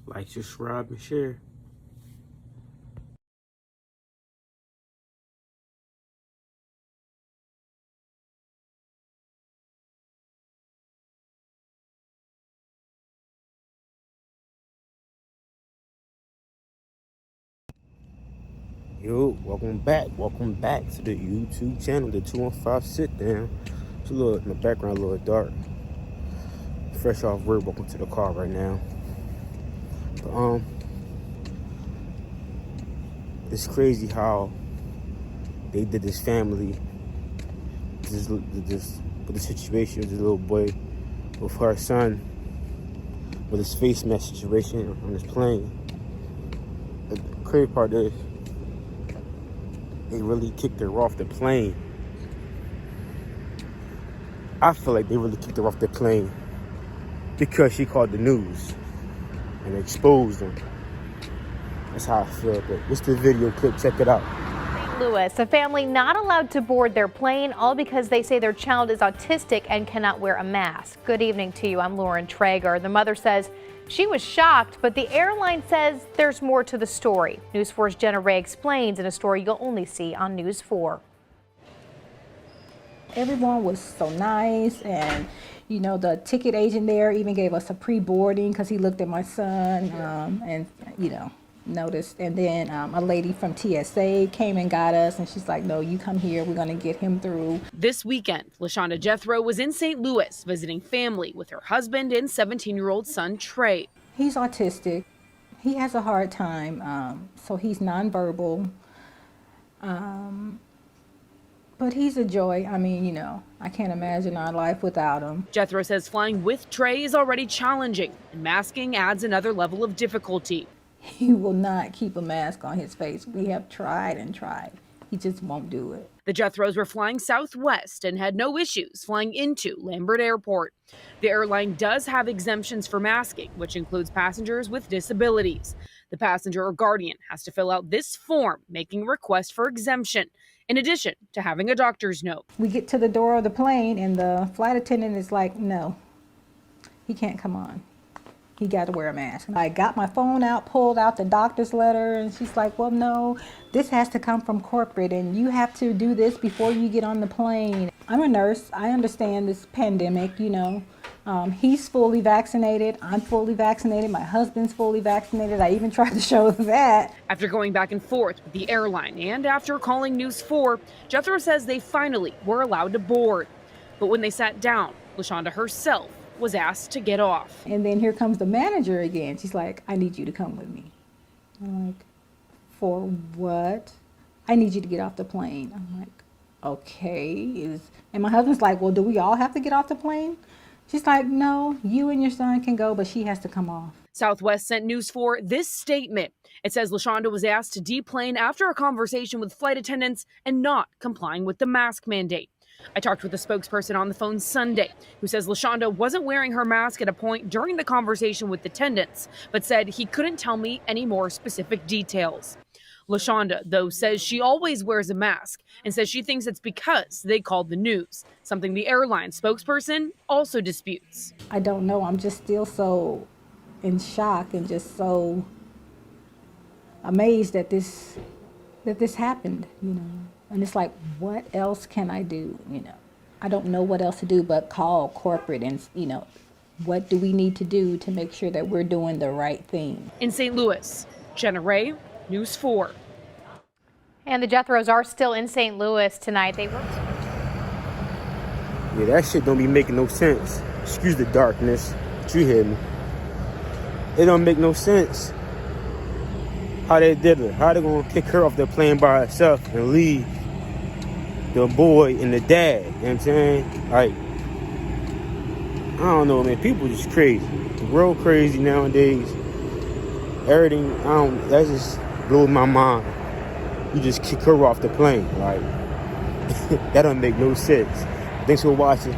Like, subscribe, and share. Yo, welcome back to the YouTube channel, the 215 Sit Down. It's a little, in the background, a little dark. Fresh off work, welcome to the car right now. But, it's crazy how they did this family, this with the situation with this little boy, with her son, with his face mask situation on this plane. The crazy part is, they really kicked her off the plane. I feel like they really kicked her off the plane because she called the news and exposed them. That's how I feel. But what's the video clip? Check it out. St. Louis, a family not allowed to board their plane, all because they say their child is autistic and cannot wear a mask. Good evening to you. I'm Lauren Traeger. The mother says she was shocked, but the airline says there's more to the story. News 4's Jenna Ray explains in a story you'll only see on News 4. Everyone was so nice, and you know, the ticket agent there even gave us a pre-boarding because he looked at my son and you know, noticed. And then a lady from TSA came and got us, and she's like, no, you come here, we're going to get him through. This weekend, LaShonda Jethro was in St. Louis visiting family with her husband and 17-year-old son Trey. He's autistic. He has a hard time, so he's nonverbal. But he's a joy. I mean, you know, I can't imagine our life without him. Jethro says flying with Trey is already challenging, and masking adds another level of difficulty. He will not keep a mask on his face. We have tried and tried. He just won't do it. The Jethros were flying Southwest and had no issues flying into Lambert Airport. The airline does have exemptions for masking, which includes passengers with disabilities. The passenger or guardian has to fill out this form making a request for exemption, in addition to having a doctor's note. We get to the door of the plane and the flight attendant is like, no, he can't come on. He got to wear a mask. I got my phone out, pulled out the doctor's letter, and she's like, well, no, this has to come from corporate, and you have to do this before you get on the plane. I'm a nurse. I understand this pandemic, you know. He's fully vaccinated. I'm fully vaccinated. My husband's fully vaccinated. I even tried to show that. After going back and forth with the airline and after calling News 4, Jethro says they finally were allowed to board. But when they sat down, LaShonda herself was asked to get off. And then here comes the manager again. She's like, I need you to come with me. I'm like, for what? I need you to get off the plane. I'm like, okay. And my husband's like, well, do we all have to get off the plane? She's like, no, you and your son can go, but she has to come off. Southwest sent News 4 this statement. It says LaShonda was asked to deplane after a conversation with flight attendants and not complying with the mask mandate. I talked with a spokesperson on the phone Sunday who says LaShonda wasn't wearing her mask at a point during the conversation with attendants, but said he couldn't tell me any more specific details. LaShonda, though, says she always wears a mask and says she thinks it's because they called the news, something the airline spokesperson also disputes. I don't know. I'm just still so in shock and just so amazed that this happened, you know. And it's like, what else can I do? You know, I don't know what else to do but call corporate and, you know, what do we need to do to make sure that we're doing the right thing? In St. Louis, Jenna Ray, News 4. And the Jethros are still in St. Louis tonight. They were. Yeah, that shit don't be making no sense. Excuse the darkness, but you hear me. It don't make no sense how they did it. How they gonna kick her off the plane by herself and leave the boy and the dad, you know what I'm saying? Like, I don't know, man. People just crazy. The world crazy nowadays. Everything, that just blows my mind. You just kick her off the plane. Like, that don't make no sense. Thanks for watching.